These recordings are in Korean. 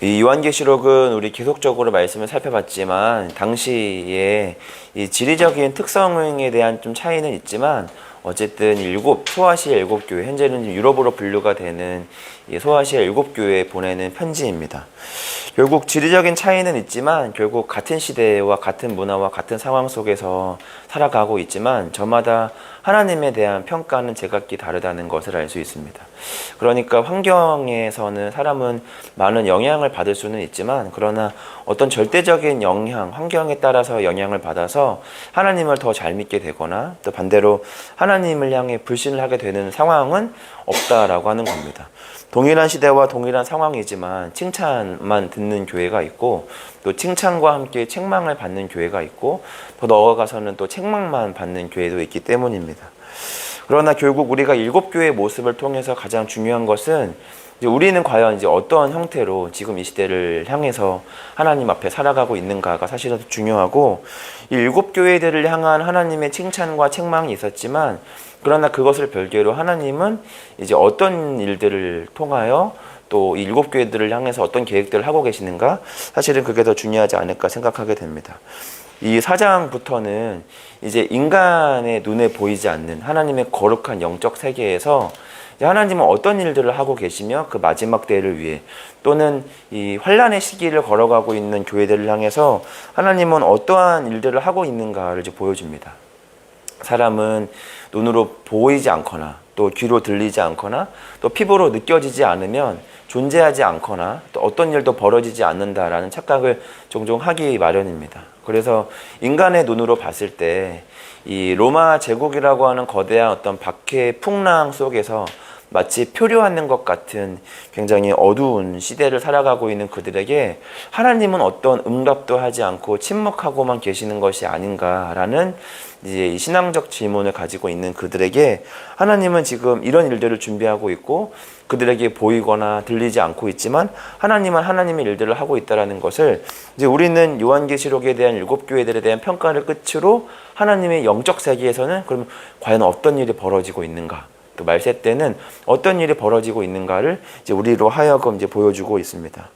이 요한계시록은 우리 계속적으로 말씀을 살펴봤지만 당시에 이 지리적인 특성에 대한 좀 차이는 있지만 어쨌든 소아시아 일곱 교회, 현재는 유럽으로 분류가 되는 이 소아시아 일곱 교회에 보내는 편지입니다. 결국 지리적인 차이는 있지만 결국 같은 시대와 같은 문화와 같은 상황 속에서 살아가고 있지만 저마다 하나님에 대한 평가는 제각기 다르다는 것을 알 수 있습니다. 그러니까 환경에서는 사람은 많은 영향을 받을 수는 있지만 그러나 어떤 절대적인 환경에 따라서 영향을 받아서 하나님을 더 잘 믿게 되거나 또 반대로 하나님을 향해 불신을 하게 되는 상황은 없다라고 하는 겁니다. 동일한 시대와 동일한 상황이지만 칭찬만 듣는 교회가 있고 또 칭찬과 함께 책망을 받는 교회가 있고 더 나아가서는 또 책망만 받는 교회도 있기 때문입니다. 그러나 결국 우리가 일곱 교회의 모습을 통해서 가장 중요한 것은 이제 우리는 과연 이제 어떤 형태로 지금 이 시대를 향해서 하나님 앞에 살아가고 있는가가 사실은 중요하고 이 일곱 교회들을 향한 하나님의 칭찬과 책망이 있었지만 그러나 그것을 별개로 하나님은 이제 어떤 일들을 통하여 또 이 일곱 교회들을 향해서 어떤 계획들을 하고 계시는가 사실은 그게 더 중요하지 않을까 생각하게 됩니다. 이 4장부터는 이제 인간의 눈에 보이지 않는 하나님의 거룩한 영적 세계에서 하나님은 어떤 일들을 하고 계시며 그 마지막 때를 위해 또는 이 환란의 시기를 걸어가고 있는 교회들을 향해서 하나님은 어떠한 일들을 하고 있는가를 이제 보여줍니다. 사람은 눈으로 보이지 않거나 또 귀로 들리지 않거나 또 피부로 느껴지지 않으면 존재하지 않거나 또 어떤 일도 벌어지지 않는다라는 착각을 종종 하기 마련입니다. 그래서 인간의 눈으로 봤을 때 이 로마 제국이라고 하는 거대한 어떤 박해의 풍랑 속에서 마치 표류하는 것 같은 굉장히 어두운 시대를 살아가고 있는 그들에게 하나님은 어떤 응답도 하지 않고 침묵하고만 계시는 것이 아닌가라는 이제 이 신앙적 질문을 가지고 있는 그들에게 하나님은 지금 이런 일들을 준비하고 있고 그들에게 보이거나 들리지 않고 있지만 하나님은 하나님의 일들을 하고 있다는 것을 이제 우리는 요한계시록에 대한 일곱 교회들에 대한 평가를 끝으로 하나님의 영적 세계에서는 그럼 과연 어떤 일이 벌어지고 있는가 또 말세 때는 어떤 일이 벌어지고 있는가를 이제 우리로 하여금 이제 보여주고 있습니다.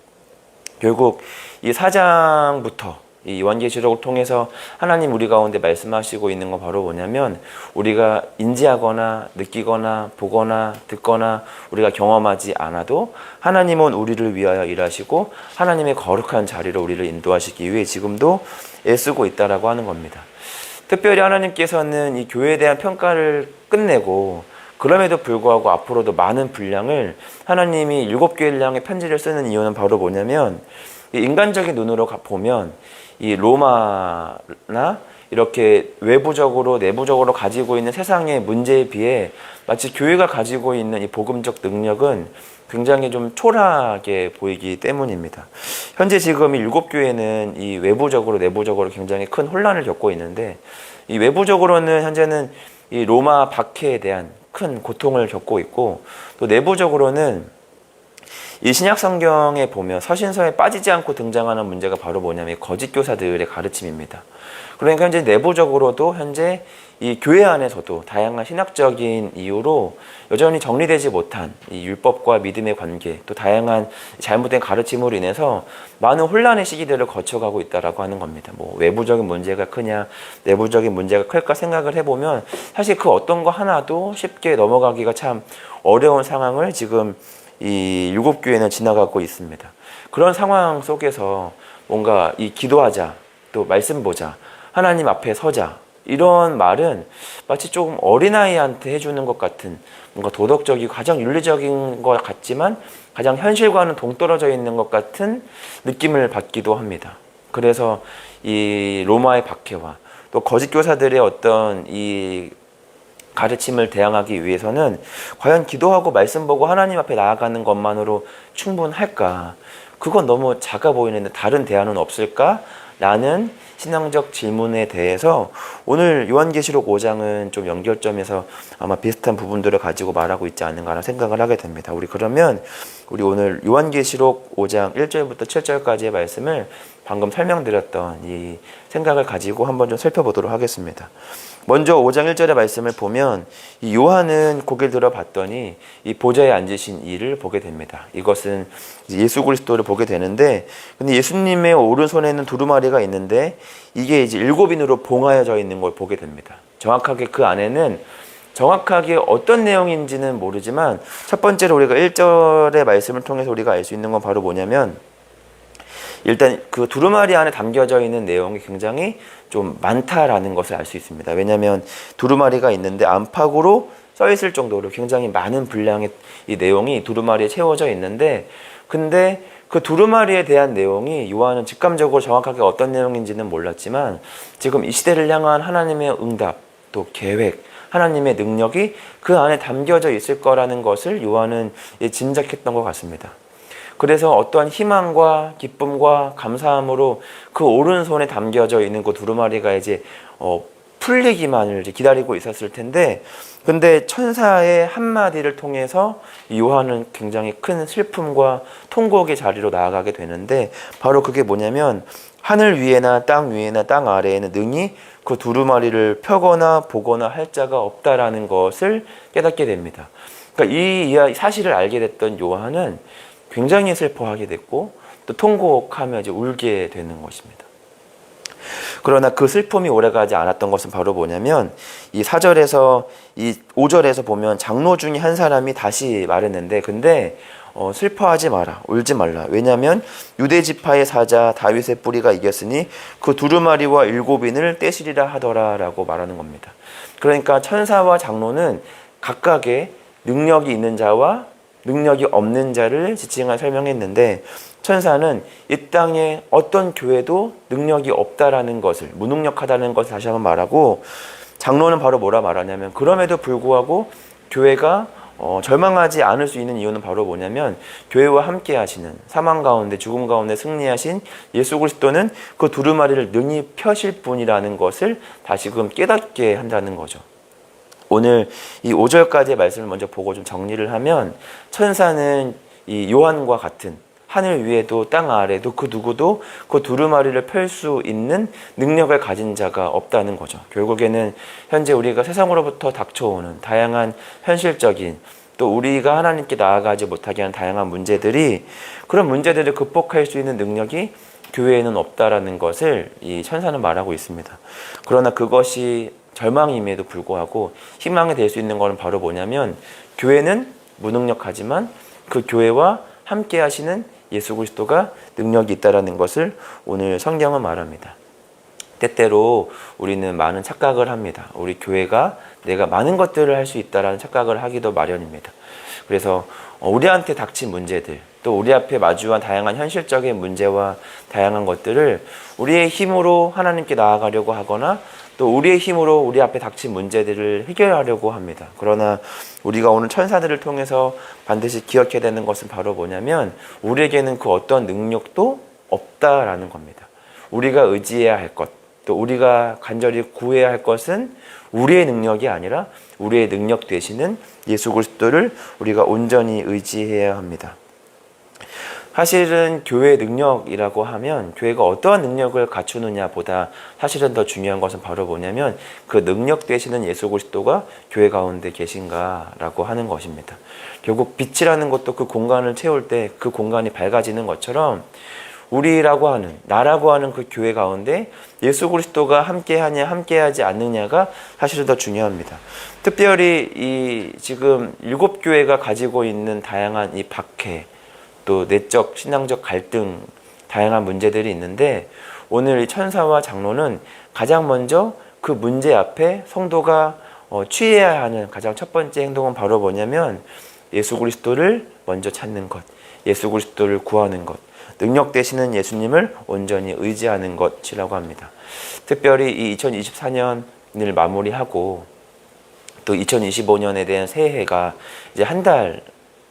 결국 이 4장부터 이 요한계시록을 통해서 하나님 우리 가운데 말씀하시고 있는 건 바로 뭐냐면 우리가 인지하거나 느끼거나 보거나 듣거나 우리가 경험하지 않아도 하나님은 우리를 위하여 일하시고 하나님의 거룩한 자리로 우리를 인도하시기 위해 지금도 애쓰고 있다라고 하는 겁니다. 특별히 하나님께서는 이 교회에 대한 평가를 끝내고 그럼에도 불구하고 앞으로도 많은 분량을 하나님이 일곱 교회를 향해 편지를 쓰는 이유는 바로 뭐냐면 인간적인 눈으로 보면 이 로마나 이렇게 외부적으로 내부적으로 가지고 있는 세상의 문제에 비해 마치 교회가 가지고 있는 이 복음적 능력은 굉장히 좀 초라하게 보이기 때문입니다. 현재 지금 이 일곱 교회는 이 외부적으로 내부적으로 굉장히 큰 혼란을 겪고 있는데 이 외부적으로는 현재는 이 로마 박해에 대한 큰 고통을 겪고 있고 또 내부적으로는 이 신약 성경에 보면 서신서에 빠지지 않고 등장하는 문제가 바로 뭐냐면 거짓 교사들의 가르침입니다. 그러니까 현재 내부적으로도 현재 이 교회 안에서도 다양한 신학적인 이유로 여전히 정리되지 못한 이 율법과 믿음의 관계 또 다양한 잘못된 가르침으로 인해서 많은 혼란의 시기들을 거쳐가고 있다라고 하는 겁니다. 뭐 외부적인 문제가 크냐 내부적인 문제가 클까 생각을 해보면 사실 그 어떤 거 하나도 쉽게 넘어가기가 참 어려운 상황을 지금 이 일곱 교회는 지나가고 있습니다. 그런 상황 속에서 뭔가 이 기도하자 또 말씀 보자 하나님 앞에 서자 이런 말은 마치 조금 어린아이한테 해주는 것 같은 뭔가 도덕적이고 가장 윤리적인 것 같지만 가장 현실과는 동떨어져 있는 것 같은 느낌을 받기도 합니다. 그래서 이 로마의 박해와 또 거짓 교사들의 어떤 이 가르침을 대항하기 위해서는 과연 기도하고 말씀 보고 하나님 앞에 나아가는 것만으로 충분할까? 그건 너무 작아 보이는데 다른 대안은 없을까? 라는 신앙적 질문에 대해서 오늘 요한계시록 5장은 좀 연결점에서 아마 비슷한 부분들을 가지고 말하고 있지 않은가라는 생각을 하게 됩니다. 우리 그러면 우리 오늘 요한계시록 5장 1절부터 7절까지의 말씀을 방금 설명드렸던 이 생각을 가지고 한번 좀 살펴보도록 하겠습니다. 먼저 5장 1절의 말씀을 보면 이 요한은 고개를 들어 봤더니 이 보좌에 앉으신 이를 보게 됩니다. 이것은 예수 그리스도를 보게 되는데, 근데 예수님의 오른손에는 두루마리가 있는데 이게 이제 7인으로 봉하여져 있는 걸 보게 됩니다. 정확하게 그 안에는 정확하게 어떤 내용인지는 모르지만 첫 번째로 우리가 1절의 말씀을 통해서 우리가 알 수 있는 건 바로 뭐냐면, 일단 그 두루마리 안에 담겨져 있는 내용이 굉장히 좀 많다라는 것을 알 수 있습니다. 왜냐하면 두루마리가 있는데 안팎으로 써 있을 정도로 굉장히 많은 분량의 이 내용이 두루마리에 채워져 있는데, 근데 그 두루마리에 대한 내용이 요한은 직감적으로 정확하게 어떤 내용인지는 몰랐지만 지금 이 시대를 향한 하나님의 응답, 또 계획, 하나님의 능력이 그 안에 담겨져 있을 거라는 것을 요한은 짐작했던 것 같습니다. 그래서 어떠한 희망과 기쁨과 감사함으로 그 오른손에 담겨져 있는 그 두루마리가 이제 풀리기만을 이제 기다리고 있었을 텐데, 근데 천사의 한마디를 통해서 요한은 굉장히 큰 슬픔과 통곡의 자리로 나아가게 되는데, 바로 그게 뭐냐면 하늘 위에나 땅 위에나 땅 아래에는 능히 그 두루마리를 펴거나 보거나 할 자가 없다라는 것을 깨닫게 됩니다. 그러니까 이 사실을 알게 됐던 요한은 굉장히 슬퍼하게 됐고 또 통곡하며 이제 울게 되는 것입니다. 그러나 그 슬픔이 오래가지 않았던 것은 바로 뭐냐면 이 4절에서 이 5절에서 보면 장로 중에 한 사람이 다시 말했는데, 근데 슬퍼하지 마라, 울지 말라. 왜냐하면 유대 지파의 사자 다윗의 뿌리가 이겼으니 그 두루마리와 7인을 떼시리라 하더라라고 말하는 겁니다. 그러니까 천사와 장로는 각각의 능력이 있는 자와 능력이 없는 자를 지칭한 설명했는데, 천사는 이 땅에 어떤 교회도 능력이 없다라는 것을, 무능력하다는 것을 다시 한번 말하고, 장로는 바로 뭐라 말하냐면 그럼에도 불구하고 교회가 절망하지 않을 수 있는 이유는 바로 뭐냐면 교회와 함께 하시는, 사망 가운데 죽음 가운데 승리하신 예수 그리스도는 그 두루마리를 능히 펴실 분이라는 것을 다시금 깨닫게 한다는 거죠. 오늘 이 5절까지의 말씀을 먼저 보고 좀 정리를 하면, 천사는 이 요한과 같은 하늘 위에도 땅 아래도 그 누구도 그 두루마리를 펼 수 있는 능력을 가진 자가 없다는 거죠. 결국에는 현재 우리가 세상으로부터 닥쳐오는 다양한 현실적인, 또 우리가 하나님께 나아가지 못하게 하는 다양한 문제들이, 그런 문제들을 극복할 수 있는 능력이 교회에는 없다라는 것을 이 천사는 말하고 있습니다. 그러나 그것이 절망임에도 불구하고 희망이 될 수 있는 것은 바로 뭐냐면, 교회는 무능력하지만 그 교회와 함께 하시는 예수 그리스도가 능력이 있다는 것을 오늘 성경은 말합니다. 때때로 우리는 많은 착각을 합니다. 우리 교회가 내가 많은 것들을 할 수 있다는 착각을 하기도 마련입니다. 그래서 우리한테 닥친 문제들, 또 우리 앞에 마주한 다양한 현실적인 문제와 다양한 것들을 우리의 힘으로 하나님께 나아가려고 하거나 또 우리의 힘으로 우리 앞에 닥친 문제들을 해결하려고 합니다. 그러나 우리가 오늘 천사들을 통해서 반드시 기억해야 되는 것은 바로 뭐냐면, 우리에게는 그 어떤 능력도 없다라는 겁니다. 우리가 의지해야 할 것, 또 우리가 간절히 구해야 할 것은 우리의 능력이 아니라 우리의 능력 되시는 예수 그리스도를 우리가 온전히 의지해야 합니다. 사실은 교회의 능력이라고 하면 교회가 어떠한 능력을 갖추느냐 보다 사실은 더 중요한 것은 바로 뭐냐면 그 능력 되시는 예수 그리스도가 교회 가운데 계신가라고 하는 것입니다. 결국 빛이라는 것도 그 공간을 채울 때 그 공간이 밝아지는 것처럼 우리라고 하는, 나라고 하는 그 교회 가운데 예수 그리스도가 함께하냐 함께하지 않느냐가 사실은 더 중요합니다. 특별히 이 지금 7교회가 가지고 있는 다양한 이 박해, 또 내적 신앙적 갈등, 다양한 문제들이 있는데, 오늘 이 천사와 장로는 가장 먼저 그 문제 앞에 성도가 취해야 하는 가장 첫 번째 행동은 바로 뭐냐면 예수 그리스도를 먼저 찾는 것, 예수 그리스도를 구하는 것, 능력 되시는 예수님을 온전히 의지하는 것이라고 합니다. 특별히 이 2024년을 마무리하고 또 2025년에 대한 새해가 이제 한 달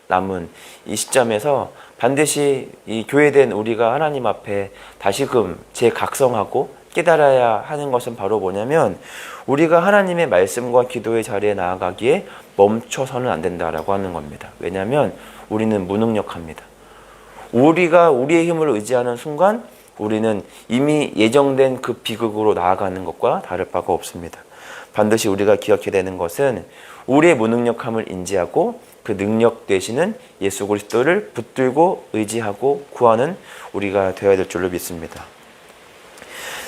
남은 이 시점에서 반드시 이 교회된 우리가 하나님 앞에 다시금 재각성하고 깨달아야 하는 것은 바로 뭐냐면 우리가 하나님의 말씀과 기도의 자리에 나아가기에 멈춰서는 안 된다라고 하는 겁니다. 왜냐하면 우리는 무능력합니다. 우리가 우리의 힘을 의지하는 순간 우리는 이미 예정된 그 비극으로 나아가는 것과 다를 바가 없습니다. 반드시 우리가 기억해야 되는 것은 우리의 무능력함을 인지하고 그 능력 되시는 예수 그리스도를 붙들고 의지하고 구하는 우리가 되어야 될 줄로 믿습니다.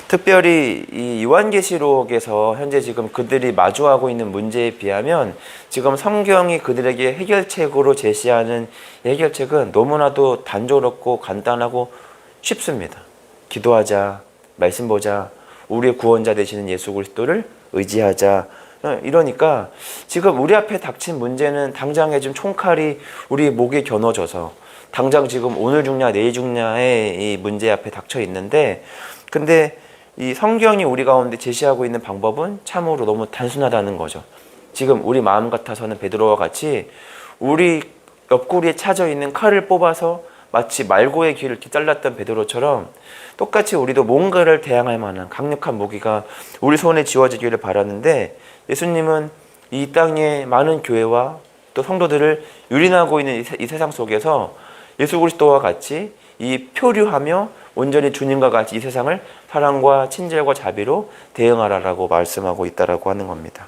특별히 이 요한계시록에서 현재 지금 그들이 마주하고 있는 문제에 비하면 지금 성경이 그들에게 해결책으로 제시하는 해결책은 너무나도 단조롭고 간단하고 쉽습니다. 기도하자, 말씀 보자, 우리의 구원자 되시는 예수 그리스도를 의지하자. 이러니까 지금 우리 앞에 닥친 문제는 당장에 좀 총칼이 우리 목에 겨눠져서 당장 지금 오늘 죽냐 내일 죽냐의 이 문제 앞에 닥쳐 있는데, 근데 이 성경이 우리 가운데 제시하고 있는 방법은 참으로 너무 단순하다는 거죠. 지금 우리 마음 같아서는 베드로와 같이 우리 옆구리에 차져 있는 칼을 뽑아서 마치 말고의 귀를 이렇게 잘랐던 베드로처럼 똑같이 우리도 뭔가를 대항할 만한 강력한 무기가 우리 손에 쥐어지기를 바라는데, 예수님은 이 땅의 많은 교회와 또 성도들을 유린하고 있는 이 세상 속에서 예수 그리스도와 같이 이 표류하며 온전히 주님과 같이 이 세상을 사랑과 친절과 자비로 대응하라라고 말씀하고 있다라고 하는 겁니다.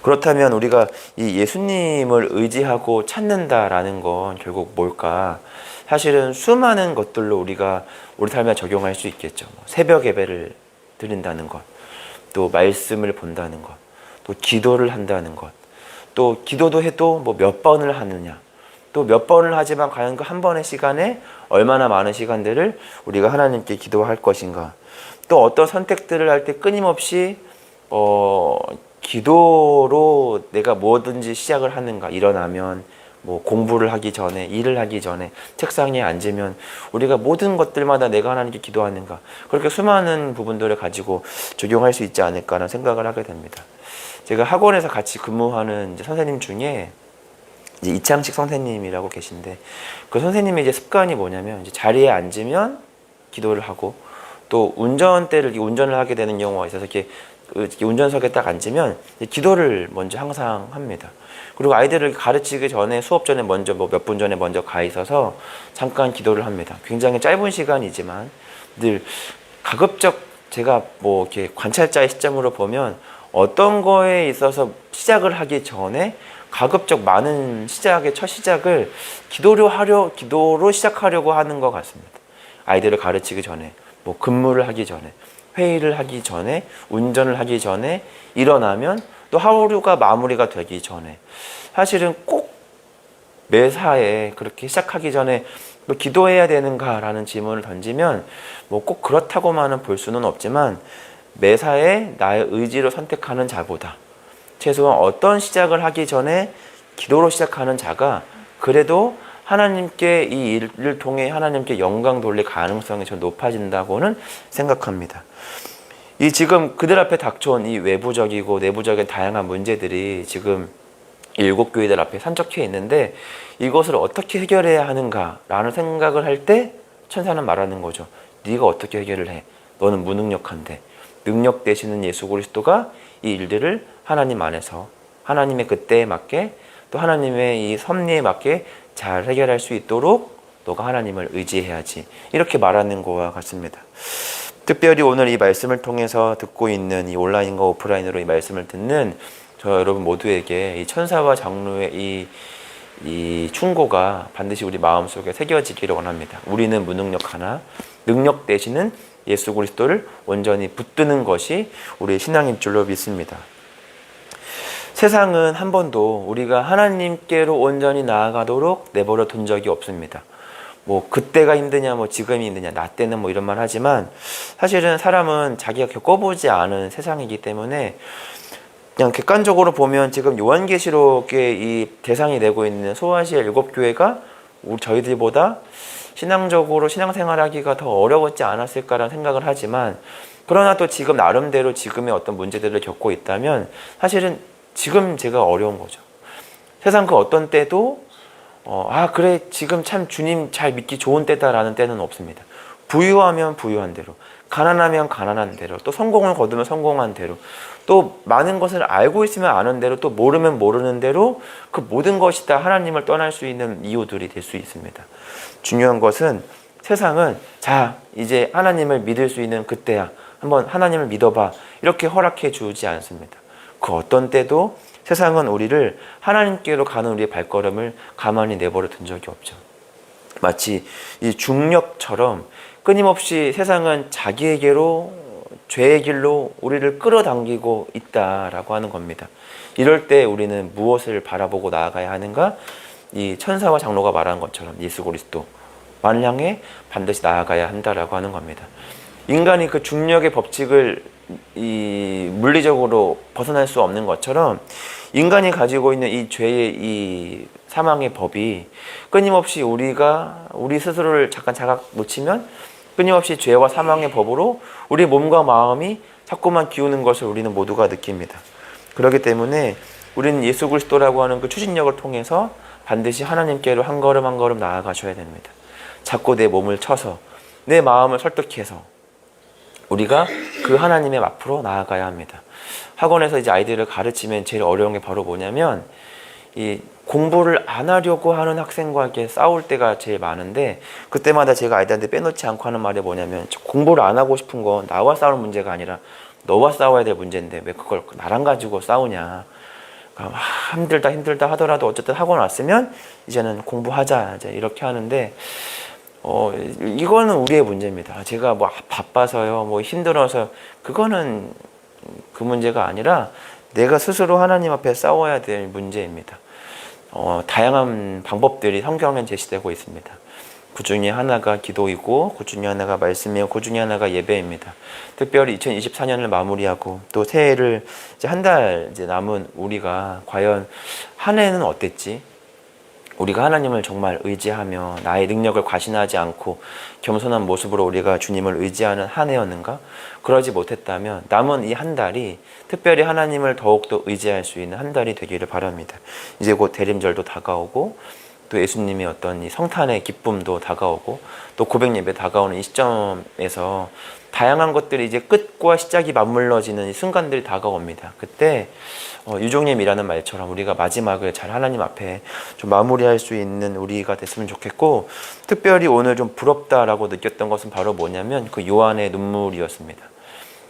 그렇다면 우리가 이 예수님을 의지하고 찾는다라는 건 결국 뭘까? 사실은 수많은 것들로 우리가 우리 삶에 적용할 수 있겠죠. 새벽 예배를 드린다는 것, 또 말씀을 본다는 것, 또 기도를 한다는 것, 또 기도도 해도 뭐 몇 번을 하느냐, 또 몇 번을 하지만 과연 그 한 번의 시간에 얼마나 많은 시간들을 우리가 하나님께 기도할 것인가, 또 어떤 선택들을 할 때 끊임없이 기도로 내가 뭐든지 시작을 하는가. 일어나면 뭐 공부를 하기 전에, 일을 하기 전에 책상에 앉으면 우리가 모든 것들마다 내가 하나님께 기도하는가. 그렇게 수많은 부분들을 가지고 적용할 수 있지 않을까라는 생각을 하게 됩니다. 제가 학원에서 같이 근무하는 이제 선생님 중에 이제 이창식 선생님이라고 계신데, 그 선생님의 이제 습관이 뭐냐면 이제 자리에 앉으면 기도를 하고, 또 운전을 하게 되는 경우가 있어서 이렇게 운전석에 딱 앉으면 기도를 먼저 항상 합니다. 그리고 아이들을 가르치기 전에, 수업 전에 먼저 뭐 몇 분 전에 먼저 가 있어서 잠깐 기도를 합니다. 굉장히 짧은 시간이지만 늘 가급적 제가 뭐 이렇게 관찰자의 시점으로 보면 어떤 거에 있어서 시작을 하기 전에 가급적 많은 첫 시작을 기도로 시작하려고 하는 것 같습니다. 아이들을 가르치기 전에, 뭐 근무를 하기 전에, 회의를 하기 전에, 운전을 하기 전에, 일어나면 또 하루가 마무리가 되기 전에, 사실은 꼭 매사에 그렇게 시작하기 전에 또 기도해야 되는가라는 질문을 던지면 뭐 꼭 그렇다고만은 볼 수는 없지만, 매사에 나의 의지로 선택하는 자보다 최소한 어떤 시작을 하기 전에 기도로 시작하는 자가 그래도 하나님께 이 일을 통해 하나님께 영광 돌릴 가능성이 좀 높아진다고는 생각합니다. 이 지금 그들 앞에 닥쳐온 이 외부적이고 내부적인 다양한 문제들이 지금 7교회들 앞에 산적해 있는데, 이것을 어떻게 해결해야 하는가라는 생각을 할 때 천사는 말하는 거죠. 네가 어떻게 해결을 해? 너는 무능력한데 능력 되시는 예수 그리스도가 이 일들을 하나님 안에서 하나님의 그때에 맞게, 또 하나님의 이 섭리에 맞게 잘 해결할 수 있도록 너가 하나님을 의지해야지, 이렇게 말하는 것과 같습니다. 특별히 오늘 이 말씀을 통해서 듣고 있는 이 온라인과 오프라인으로 이 말씀을 듣는 저 여러분 모두에게 이 천사와 장로의 이 충고가 반드시 우리 마음속에 새겨지기를 원합니다. 우리는 무능력하나 능력 되시는 예수 그리스도를 온전히 붙드는 것이 우리의 신앙인 줄로 믿습니다. 세상은 한 번도 우리가 하나님께로 온전히 나아가도록 내버려 둔 적이 없습니다. 뭐 그때가 힘드냐, 뭐 지금이 힘드냐, 나 때는 뭐 이런 말 하지만, 사실은 사람은 자기가 겪어보지 않은 세상이기 때문에 그냥 객관적으로 보면 지금 요한계시록의 이 대상이 되고 있는 소아시아 7교회가 저희들보다 신앙적으로 신앙생활하기가 더 어려웠지 않았을까라는 생각을 하지만, 그러나 또 지금 나름대로 지금의 어떤 문제들을 겪고 있다면 사실은 지금 제가 어려운 거죠. 세상 그 어떤 때도 그래 지금 참 주님 잘 믿기 좋은 때다라는 때는 없습니다. 부유하면 부유한 대로, 가난하면 가난한 대로, 또 성공을 거두면 성공한 대로, 또 많은 것을 알고 있으면 아는 대로, 또 모르면 모르는 대로 그 모든 것이 다 하나님을 떠날 수 있는 이유들이 될 수 있습니다. 중요한 것은 세상은 자 이제 하나님을 믿을 수 있는 그때야, 한번 하나님을 믿어봐, 이렇게 허락해 주지 않습니다. 그 어떤 때도 세상은 우리를 하나님께로 가는 우리의 발걸음을 가만히 내버려 둔 적이 없죠. 마치 이 중력처럼 끊임없이 세상은 자기에게로, 죄의 길로 우리를 끌어당기고 있다라고 하는 겁니다. 이럴 때 우리는 무엇을 바라보고 나아가야 하는가? 이 천사와 장로가 말한 것처럼 예수 그리스도만을 향해 반드시 나아가야 한다라고 하는 겁니다. 인간이 그 중력의 법칙을 이 물리적으로 벗어날 수 없는 것처럼 인간이 가지고 있는 이 죄의 이 사망의 법이 끊임없이 우리 스스로를 잠깐 자각 놓치면 끊임없이 죄와 사망의 법으로 우리 몸과 마음이 자꾸만 기우는 것을 우리는 모두가 느낍니다. 그렇기 때문에 우리는 예수 그리스도라고 하는 그 추진력을 통해서 반드시 하나님께로 한 걸음 한 걸음 나아가셔야 됩니다. 자꾸 내 몸을 쳐서 내 마음을 설득해서 우리가 그 하나님의 앞으로 나아가야 합니다. 학원에서 이제 아이들을 가르치면 제일 어려운 게 바로 뭐냐면 이 공부를 안 하려고 하는 학생과 이렇게 싸울 때가 제일 많은데, 그때마다 제가 아이들한테 빼놓지 않고 하는 말이 뭐냐면, 공부를 안 하고 싶은 건 나와 싸울 문제가 아니라 너와 싸워야 될 문제인데 왜 그걸 나랑 가지고 싸우냐. 그러니까 힘들다 하더라도 어쨌든 학원 왔으면 이제는 공부하자 이제 이렇게 하는데, 이거는 우리의 문제입니다. 제가 뭐 바빠서요, 뭐 힘들어서, 그거는 그 문제가 아니라 내가 스스로 하나님 앞에 싸워야 될 문제입니다. 다양한 방법들이 성경에 제시되고 있습니다. 그 중에 하나가 기도이고, 그 중에 하나가 말씀이고, 그 중에 하나가 예배입니다. 특별히 2024년을 마무리하고 또 새해를 이제 한 달 이제 남은 우리가 과연 한 해는 어땠지? 우리가 하나님을 정말 의지하며 나의 능력을 과신하지 않고 겸손한 모습으로 우리가 주님을 의지하는 한 해였는가? 그러지 못했다면 남은 이 한 달이 특별히 하나님을 더욱더 의지할 수 있는 한 달이 되기를 바랍니다. 이제 곧 대림절도 다가오고 또 예수님의 어떤 이 성탄의 기쁨도 다가오고 또 고백 예배 다가오는 이 시점에서 다양한 것들이 이제 끝과 시작이 맞물려지는 이 순간들이 다가옵니다. 그때 유종님이라는 말처럼 우리가 마지막을 잘 하나님 앞에 좀 마무리할 수 있는 우리가 됐으면 좋겠고, 특별히 오늘 좀 부럽다라고 느꼈던 것은 바로 뭐냐면 그 요한의 눈물이었습니다.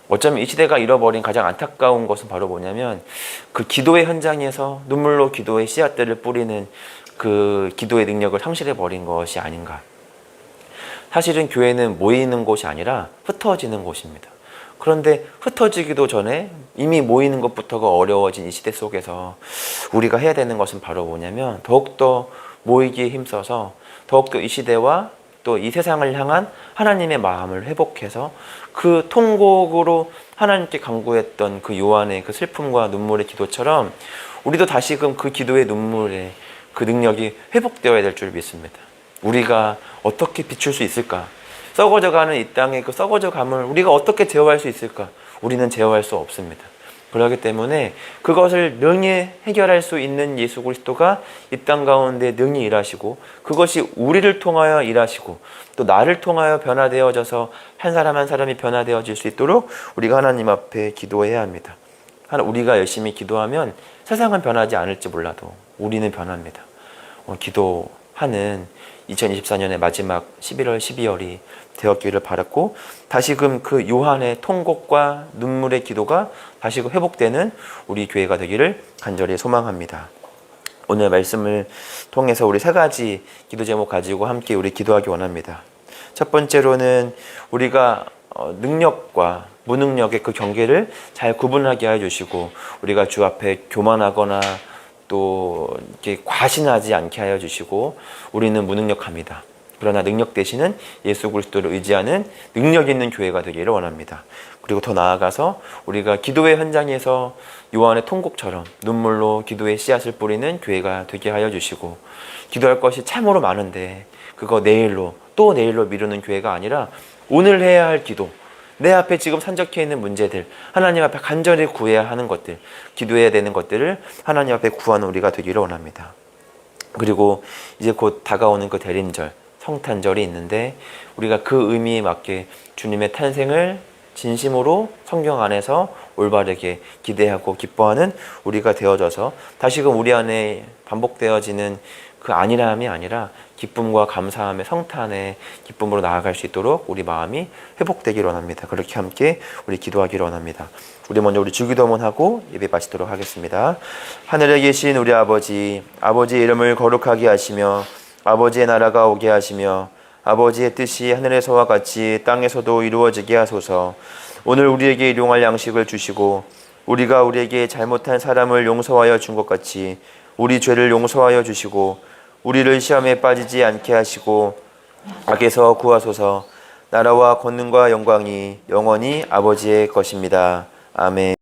어쩌면 이 시대가 잃어버린 가장 안타까운 것은 바로 뭐냐면 그 기도의 현장에서 눈물로 기도의 씨앗들을 뿌리는 그 기도의 능력을 상실해버린 것이 아닌가. 사실은 교회는 모이는 곳이 아니라 흩어지는 곳입니다. 그런데 흩어지기도 전에 이미 모이는 것부터가 어려워진 이 시대 속에서 우리가 해야 되는 것은 바로 뭐냐면 더욱더 모이기에 힘써서 더욱더 이 시대와 또 이 세상을 향한 하나님의 마음을 회복해서 그 통곡으로 하나님께 간구했던 그 요한의 그 슬픔과 눈물의 기도처럼 우리도 다시금 그 기도의 눈물의 그 능력이 회복되어야 될 줄 믿습니다. 우리가 어떻게 비출 수 있을까? 썩어져가는 이 땅의 그 썩어져감을 우리가 어떻게 제어할 수 있을까? 우리는 제어할 수 없습니다. 그렇기 때문에 그것을 능히 해결할 수 있는 예수 그리스도가 이 땅 가운데 능히 일하시고 그것이 우리를 통하여 일하시고 또 나를 통하여 변화되어져서 한 사람 한 사람이 변화되어질 수 있도록 우리가 하나님 앞에 기도해야 합니다. 우리가 열심히 기도하면 세상은 변하지 않을지 몰라도 우리는 변합니다. 기도하는 2024년의 마지막 11월, 12월이 되었기를 바랐고 다시금 그 요한의 통곡과 눈물의 기도가 다시금 회복되는 우리 교회가 되기를 간절히 소망합니다. 오늘 말씀을 통해서 우리 세 가지 기도 제목 가지고 함께 우리 기도하기 원합니다. 첫 번째로는 우리가 능력과 무능력의 그 경계를 잘 구분하게 해주시고 우리가 주 앞에 교만하거나 또 이렇게 과신하지 않게 하여 주시고 우리는 무능력합니다. 그러나 능력 대신은 예수 그리스도를 의지하는 능력 있는 교회가 되기를 원합니다. 그리고 더 나아가서 우리가 기도의 현장에서 요한의 통곡처럼 눈물로 기도의 씨앗을 뿌리는 교회가 되게 하여 주시고 기도할 것이 참으로 많은데 그거 내일로 또 내일로 미루는 교회가 아니라 오늘 해야 할 기도, 내 앞에 지금 산적해 있는 문제들, 하나님 앞에 간절히 구해야 하는 것들, 기도해야 되는 것들을 하나님 앞에 구하는 우리가 되기를 원합니다. 그리고 이제 곧 다가오는 그 대림절, 성탄절이 있는데 우리가 그 의미에 맞게 주님의 탄생을 진심으로 성경 안에서 올바르게 기대하고 기뻐하는 우리가 되어져서 다시금 우리 안에 반복되어지는 그 안일함이 아니라 기쁨과 감사함의 성탄의 기쁨으로 나아갈 수 있도록 우리 마음이 회복되기를 원합니다. 그렇게 함께 우리 기도하기를 원합니다. 우리 먼저 우리 주기도문 하고 예배 마치도록 하겠습니다. 하늘에 계신 우리 아버지, 아버지의 이름을 거룩하게 하시며 아버지의 나라가 오게 하시며 아버지의 뜻이 하늘에서와 같이 땅에서도 이루어지게 하소서. 오늘 우리에게 일용할 양식을 주시고 우리가 우리에게 잘못한 사람을 용서하여 준 것 같이 우리 죄를 용서하여 주시고 우리를 시험에 빠지지 않게 하시고 악에서 구하소서. 나라와 권능과 영광이 영원히 아버지의 것입니다. 아멘.